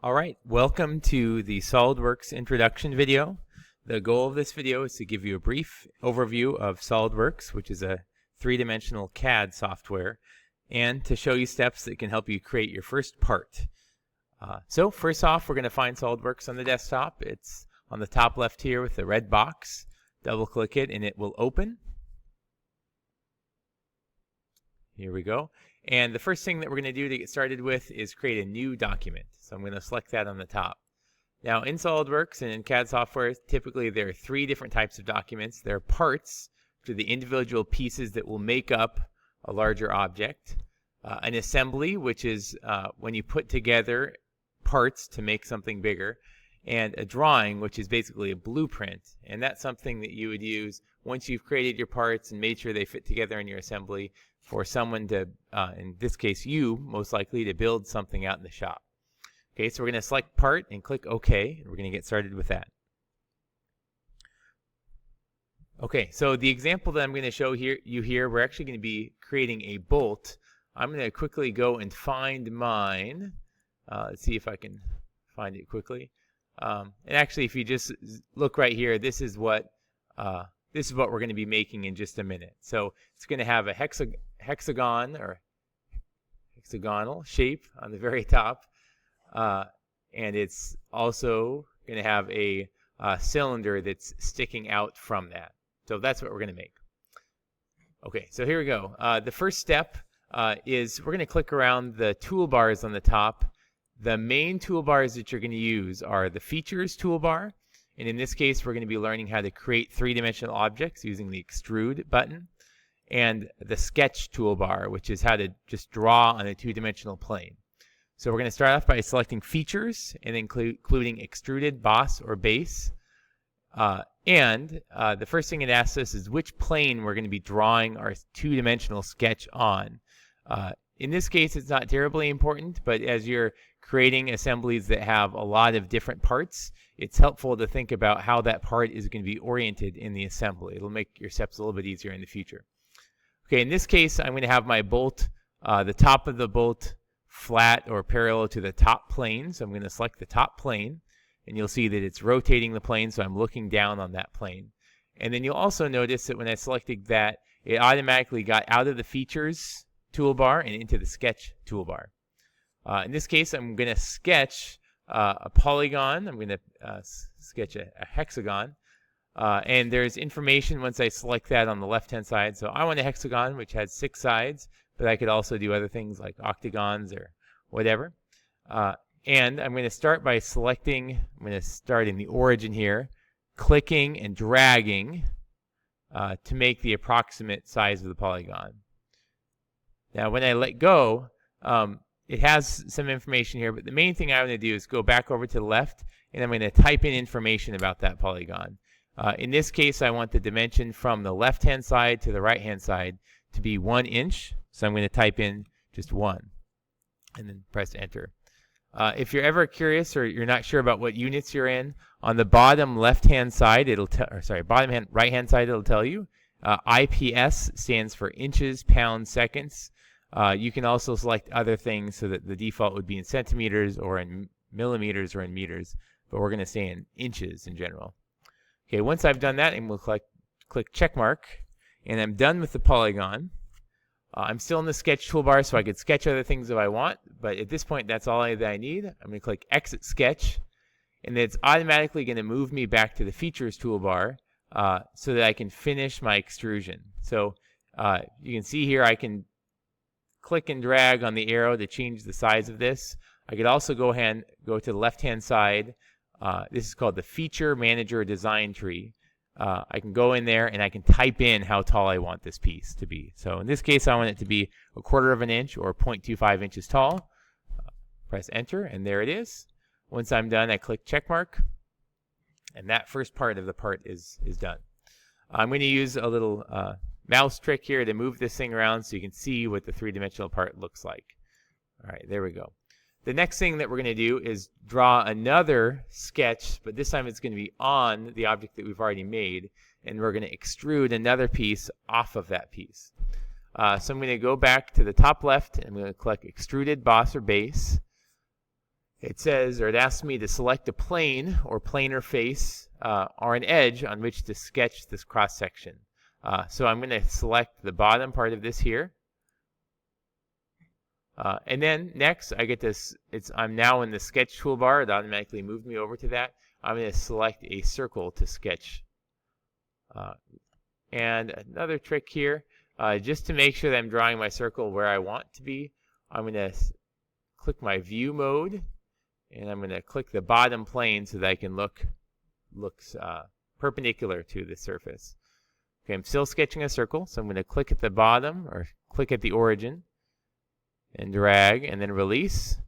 All right, welcome to the Solidworks introduction video. The goal of this video is to give you a brief overview of Solidworks, which is a three-dimensional CAD software, and to show you steps that can help you create your first part. So first off, we're going to find Solidworks on the desktop. It's on the top left here with the red box. Double-click it and it will open. Here we go. And the first thing that we're going to do to get started with is create a new document. So I'm going to select that on the top. Now in SolidWorks and in CAD software, typically there are three different types of documents. There are parts, which are the individual pieces that will make up a larger object. An assembly, which is when you put together parts to make something bigger. And a drawing, which is basically a blueprint. And that's something that you would use once you've created your parts and made sure they fit together in your assembly for someone to, in this case you, most likely, to build something out in the shop. Okay, so we're going to select part and click OK, and we're going to get started with that. Okay, so the example that I'm going to show you here, we're actually going to be creating a bolt. I'm going to quickly go and find mine. Let's see if I can find it quickly. And actually, if you just look right here, this is what we're going to be making in just a minute. So it's going to have a hexagon or hexagonal shape on the very top, and it's also going to have a cylinder that's sticking out from that. So that's what we're going to make. Okay, so here we go. The first step is we're going to click around the toolbars on the top. The main toolbars that you're going to use are the Features toolbar, and in this case we're going to be learning how to create three-dimensional objects using the Extrude button, and the Sketch toolbar, which is how to just draw on a two-dimensional plane. So we're going to start off by selecting Features and including Extruded, Boss, or Base. The first thing it asks us is which plane we're going to be drawing our two-dimensional sketch on. In this case, it's not terribly important, but as you're creating assemblies that have a lot of different parts, it's helpful to think about how that part is going to be oriented in the assembly. It'll make your steps a little bit easier in the future. Okay, in this case, I'm going to have my bolt, the top of the bolt flat or parallel to the top plane. So I'm going to select the top plane, and you'll see that it's rotating the plane, so I'm looking down on that plane. And then you'll also notice that when I selected that, it automatically got out of the Features toolbar and into the Sketch toolbar. In this case, I'm going to sketch a polygon. I'm going to sketch a hexagon. And there's information once I select that on the left-hand side. So I want a hexagon which has 6 sides, but I could also do other things like octagons or whatever. And I'm going to start by selecting, I'm going to start in the origin here, clicking and dragging to make the approximate size of the polygon. Now when I let go, it has some information here, but the main thing I want to do is go back over to the left, and I'm going to type in information about that polygon. In this case, I want the dimension from the left-hand side to the right-hand side to be 1 inch, so I'm going to type in just 1, and then press Enter. If you're ever curious or you're not sure about what units you're in, on the bottom left-hand side, right-hand side, it'll tell you. IPS stands for inches, pounds, seconds. You can also select other things so that the default would be in centimeters or in millimeters or in meters, but we're going to stay in inches in general. Okay, once I've done that, I'm going to click check mark, and I'm done with the polygon. I'm still in the Sketch toolbar, so I could sketch other things if I want, but at this point that's all that I need. I'm going to click Exit Sketch, and it's automatically going to move me back to the Features toolbar so that I can finish my extrusion. So you can see here I can click and drag on the arrow to change the size of this. I could also go to the left-hand side. This is called the Feature Manager Design Tree. I can go in there and I can type in how tall I want this piece to be. So in this case, I want it to be 1/4 of an inch or 0.25 inches tall. Press Enter, and there it is. Once I'm done, I click check mark, and that first part of the part is done. I'm going to use a little mouse trick here to move this thing around so you can see what the three-dimensional part looks like. All right, there we go. The next thing that we're going to do is draw another sketch, but this time it's going to be on the object that we've already made, and we're going to extrude another piece off of that piece. So I'm going to go back to the top left, and I'm going to click Extruded, Boss, or Base. it says, or it asks me to select a plane or planar face or an edge on which to sketch this cross section. So I'm going to select the bottom part of this here. And then next I get this, I'm now in the sketch toolbar. It automatically moved me over to that. I'm going to select a circle to sketch. And another trick here, just to make sure that I'm drawing my circle where I want to be, I'm going to click my view mode, and I'm going to click the bottom plane so that I can look perpendicular to the surface. Okay, I'm still sketching a circle, so I'm going to click at the bottom or click at the origin and drag and then release.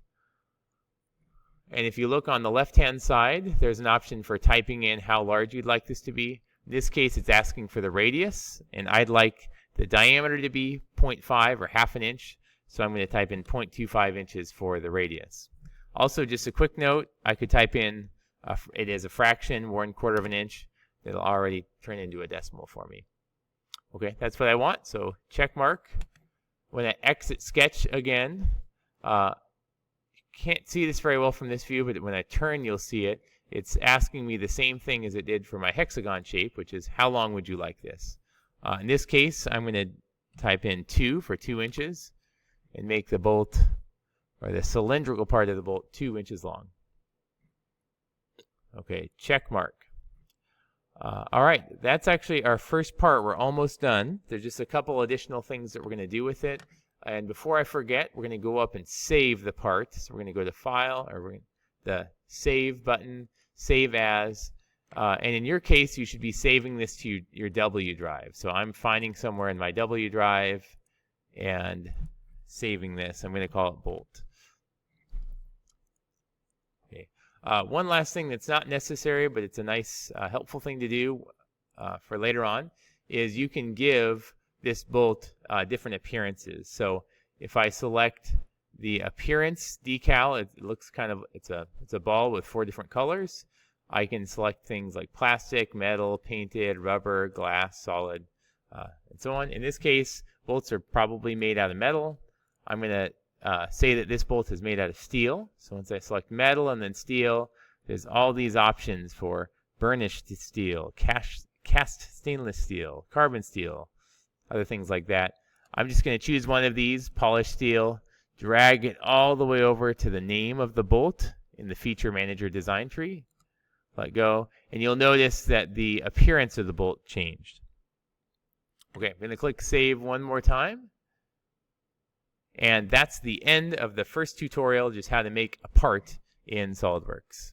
And if you look on the left-hand side, there's an option for typing in how large you'd like this to be. In this case, it's asking for the radius, and I'd like the diameter to be 0.5 or half an inch, so I'm going to type in 0.25 inches for the radius. Also, just a quick note, I could type in it as a fraction, 1/4 of an inch. It'll already turn into a decimal for me. Okay, that's what I want, so check mark. When I exit sketch again, you can't see this very well from this view, but when I turn, you'll see it. It's asking me the same thing as it did for my hexagon shape, which is how long would you like this? In this case, I'm going to type in 2 for 2 inches and make the bolt, or the cylindrical part of the bolt, 2 inches long. Okay, check mark. All right, that's actually our first part. We're almost done. There's just a couple additional things that we're going to do with it. And before I forget, we're going to go up and save the part. So we're going to go to File, or the Save button, Save As. And in your case, you should be saving this to your W drive. So I'm finding somewhere in my W drive and saving this. I'm going to call it Bolt. Okay. One last thing that's not necessary, but it's a nice, helpful thing to do for later on, is you can give this bolt different appearances. So if I select the appearance decal, it looks kind of, it's a ball with 4 different colors. I can select things like plastic, metal, painted, rubber, glass, solid, and so on. In this case, bolts are probably made out of metal. I'm going to say that this bolt is made out of steel. So once I select metal and then steel, there's all these options for burnished steel, cast stainless steel, carbon steel, other things like that. I'm just going to choose one of these, polished steel, drag it all the way over to the name of the bolt in the Feature Manager design tree. Let go, and you'll notice that the appearance of the bolt changed. Okay, I'm going to click Save one more time. And that's the end of the first tutorial, just how to make a part in SolidWorks.